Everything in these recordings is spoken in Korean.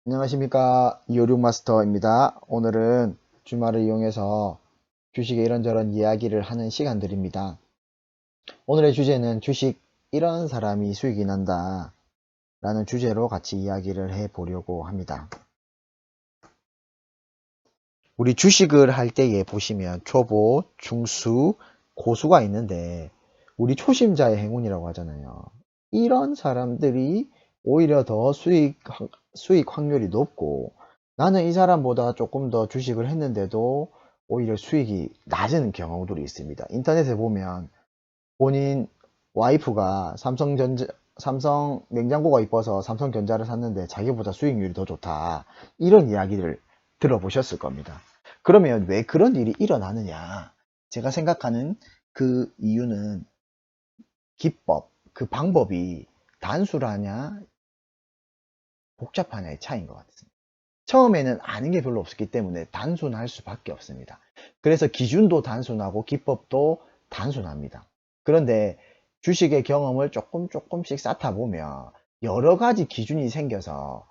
안녕하십니까, 이오륙 마스터입니다. 오늘은 주말을 이용해서 주식의 이런저런 이야기를 하는 시간들입니다. 오늘의 주제는 주식 이런 사람이 수익이 난다 라는 주제로 같이 이야기를 해 보려고 합니다. 우리 주식을 할 때에 보시면 초보, 중수, 고수가 있는데 우리 초심자의 행운이라고 하잖아요. 이런 사람들이 오히려 더 수익 확률이 높고, 나는 이 사람보다 조금 더 주식을 했는데도 오히려 수익이 낮은 경우들이 있습니다. 인터넷에 보면 본인 와이프가 삼성 냉장고가 이뻐서 삼성전자를 샀는데 자기보다 수익률이 더 좋다, 이런 이야기를 들어보셨을 겁니다. 그러면 왜 그런 일이 일어나느냐? 제가 생각하는 그 이유는 기법, 그 방법이 단순하냐 복잡하냐의 차이인 것 같습니다. 처음에는 아는 게 별로 없었기 때문에 단순할 수밖에 없습니다. 그래서 기준도 단순하고 기법도 단순합니다. 그런데 주식의 경험을 조금씩 쌓다 보면 여러 가지 기준이 생겨서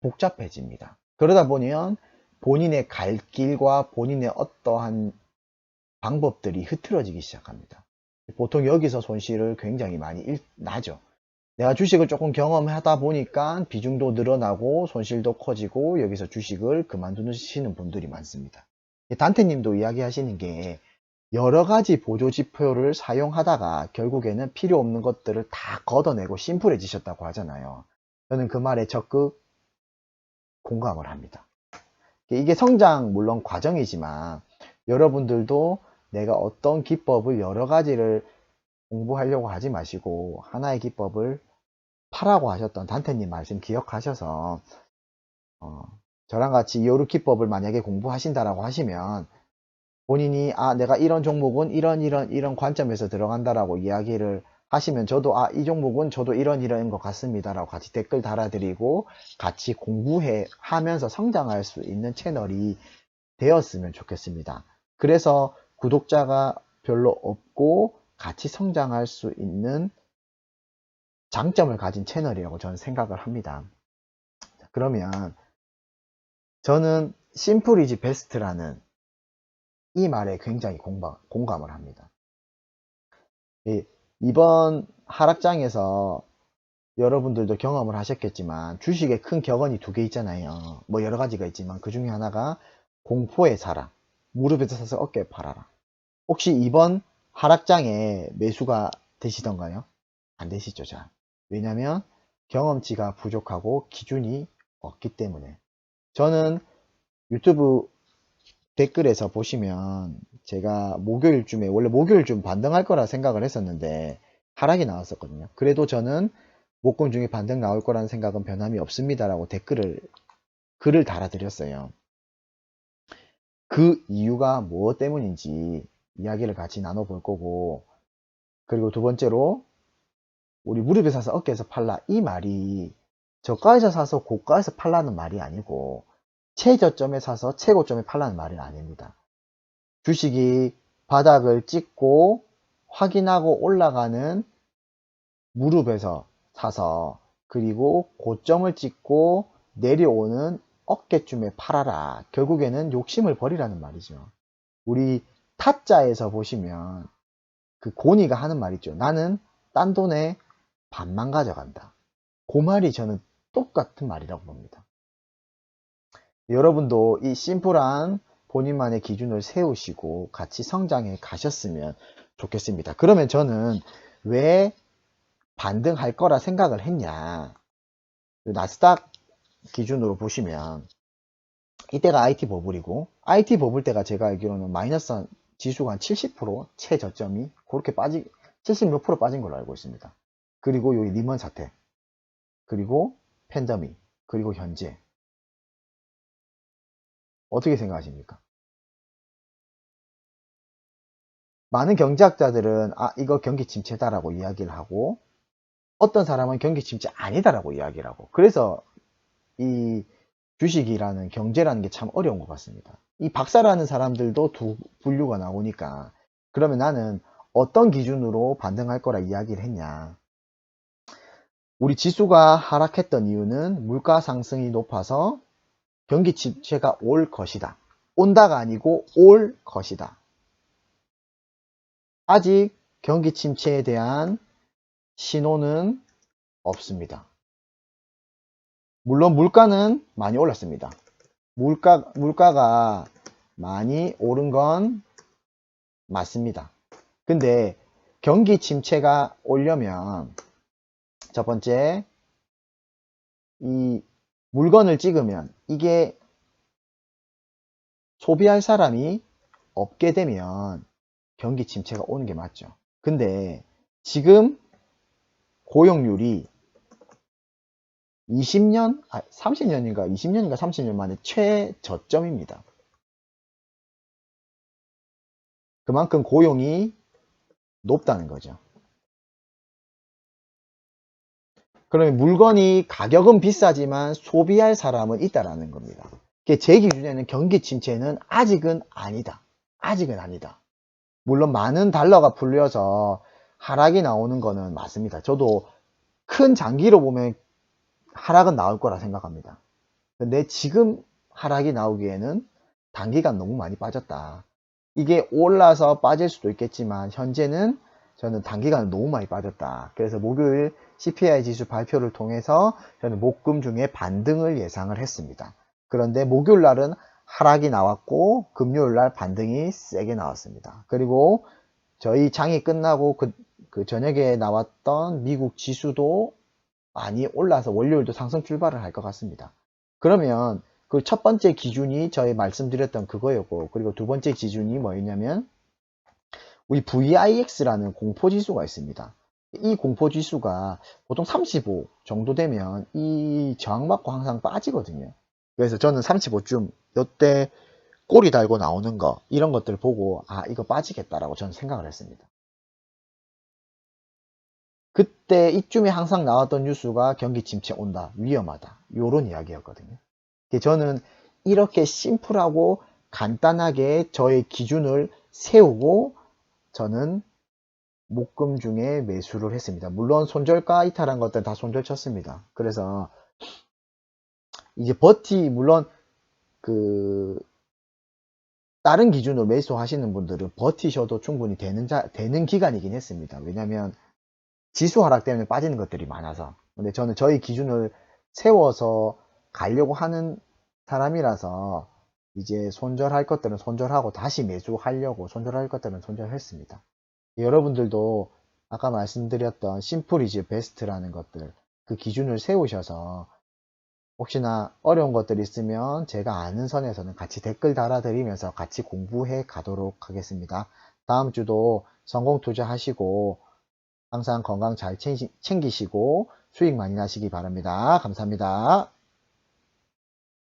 복잡해집니다. 그러다 보면 본인의 갈 길과 본인의 어떠한 방법들이 흐트러지기 시작합니다. 보통 여기서 손실을 굉장히 많이 나죠. 내가 주식을 조금 경험하다 보니까 비중도 늘어나고 손실도 커지고 여기서 주식을 그만두시는 분들이 많습니다. 단테님도 이야기하시는 게 여러 가지 보조지표를 사용하다가 결국에는 필요 없는 것들을 다 걷어내고 심플해지셨다고 하잖아요. 저는 그 말에 적극 공감을 합니다. 이게 성장 물론 과정이지만 여러분들도 내가 어떤 기법을 여러 가지를 공부하려고 하지 마시고 하나의 기법을 파라고 하셨던 단테님 말씀 기억하셔서 어, 저랑 같이 이오르 기법을 만약에 공부하신다라고 하시면 본인이 내가 이런 종목은 이런 관점에서 들어간다라고 이야기를 하시면 저도 이 종목은 저도 이런 것 같습니다라고 같이 댓글 달아드리고 같이 공부해 하면서 성장할 수 있는 채널이 되었으면 좋겠습니다. 그래서 구독자가 별로 없고 같이 성장할 수 있는 장점을 가진 채널이라고 저는 생각을 합니다. 그러면 저는 심플 이지 베스트라는 이 말에 굉장히 공감을 합니다. 이번 하락장에서 여러분들도 경험을 하셨겠지만 주식에 큰 격언이 두 개 있잖아요. 뭐 여러 가지가 있지만 그 중에 하나가 공포에 사라, 무릎에서 사서 어깨에 팔아라. 혹시 이번 하락장에 매수가 되시던가요? 안 되시죠, 잘. 왜냐면 경험치가 부족하고 기준이 없기 때문에. 저는 유튜브 댓글에서 보시면 제가 목요일쯤에, 원래 목요일쯤 반등할 거라 생각을 했었는데 하락이 나왔었거든요. 그래도 저는 목금 중에 반등 나올 거라는 생각은 변함이 없습니다라고 글을 달아드렸어요. 그 이유가 무엇 때문인지 이야기를 같이 나눠볼 거고, 그리고 두 번째로 우리 무릎에 사서 어깨에서 팔라, 이 말이 저가에서 사서 고가에서 팔라는 말이 아니고 최저점에 사서 최고점에 팔라는 말이 아닙니다. 주식이 바닥을 찍고 확인하고 올라가는 무릎에서 사서, 그리고 고점을 찍고 내려오는 어깨쯤에 팔아라. 결국에는 욕심을 버리라는 말이죠. 우리 타짜에서 보시면 그 고니가 하는 말 있죠. 나는 딴 돈에 반만 가져간다. 그 말이 저는 똑같은 말이라고 봅니다. 여러분도 이 심플한 본인만의 기준을 세우시고 같이 성장해 가셨으면 좋겠습니다. 그러면 저는 왜 반등할 거라 생각을 했냐. 나스닥 기준으로 보시면 이때가 IT 버블이고, IT 버블 때가 제가 알기로는 마이너스 지수가 한 70% 최저점이 그렇게 70 몇 프로 빠진 걸로 알고 있습니다. 그리고 여기 리먼 사태, 그리고 팬데믹, 그리고 현재. 어떻게 생각하십니까? 많은 경제학자들은 이거 경기 침체다라고 이야기를 하고, 어떤 사람은 경기 침체 아니다라고 이야기를 하고, 그래서 이 주식이라는 경제라는 게 참 어려운 것 같습니다. 이 박사라는 사람들도 두 분류가 나오니까, 그러면 나는 어떤 기준으로 반등할 거라 이야기를 했냐. 우리 지수가 하락했던 이유는 물가 상승이 높아서 경기 침체가 올 것이다. 온다가 아니고 올 것이다. 아직 경기 침체에 대한 신호는 없습니다. 물론 물가는 많이 올랐습니다. 물가가 많이 오른 건 맞습니다. 근데 경기 침체가 오려면 첫 번째, 이 물건을 찍으면 이게 소비할 사람이 없게 되면 경기 침체가 오는 게 맞죠. 근데 지금 고용률이 20년, 30년인가 20년인가 30년 만에 최저점입니다. 그만큼 고용이 높다는 거죠. 그러면 물건이 가격은 비싸지만 소비할 사람은 있다라는 겁니다. 제 기준에는 경기 침체는 아직은 아니다. 아직은 아니다. 물론 많은 달러가 풀려서 하락이 나오는 거는 맞습니다. 저도 큰 장기로 보면 하락은 나올 거라 생각합니다. 근데 지금 하락이 나오기에는 단기간 너무 많이 빠졌다. 이게 올라서 빠질 수도 있겠지만 현재는 저는 단기간 너무 많이 빠졌다. 그래서 목요일 CPI 지수 발표를 통해서 저는 목금 중에 반등을 예상을 했습니다. 그런데 목요일 날은 하락이 나왔고 금요일 날 반등이 세게 나왔습니다. 그리고 저희 장이 끝나고 그 저녁에 나왔던 미국 지수도 많이 올라서 월요일도 상승 출발을 할 것 같습니다. 그러면 그 첫 번째 기준이 저희 말씀드렸던 그거였고, 그리고 두 번째 기준이 뭐였냐면 우리 VIX라는 공포지수가 있습니다. 이 공포지수가 보통 35 정도 되면 이 저항받고 항상 빠지거든요. 그래서 저는 35쯤 이때 꼬리 달고 나오는 거 이런 것들 보고 이거 빠지겠다라고 저는 생각을 했습니다. 그때 이쯤에 항상 나왔던 뉴스가 경기 침체 온다, 위험하다 요런 이야기였거든요. 저는 이렇게 심플하고 간단하게 저의 기준을 세우고 저는 목금 중에 매수를 했습니다. 물론 손절가 이탈한 것들 다 손절 쳤습니다. 그래서 이제 물론 그 다른 기준으로 매수하시는 분들은 버티셔도 충분히 되는 기간이긴 했습니다. 왜냐면 지수 하락 때문에 빠지는 것들이 많아서. 근데 저는 저희 기준을 세워서 가려고 하는 사람이라서 이제 손절할 것들은 손절하고 다시 매수하려고 손절할 것들은 손절했습니다. 여러분들도 아까 말씀드렸던 심플 이즈 베스트라는 것들 그 기준을 세우셔서 혹시나 어려운 것들 있으면 제가 아는 선에서는 같이 댓글 달아드리면서 같이 공부해 가도록 하겠습니다. 다음 주도 성공 투자하시고 항상 건강 잘 챙기시고 수익 많이 나시기 바랍니다. 감사합니다.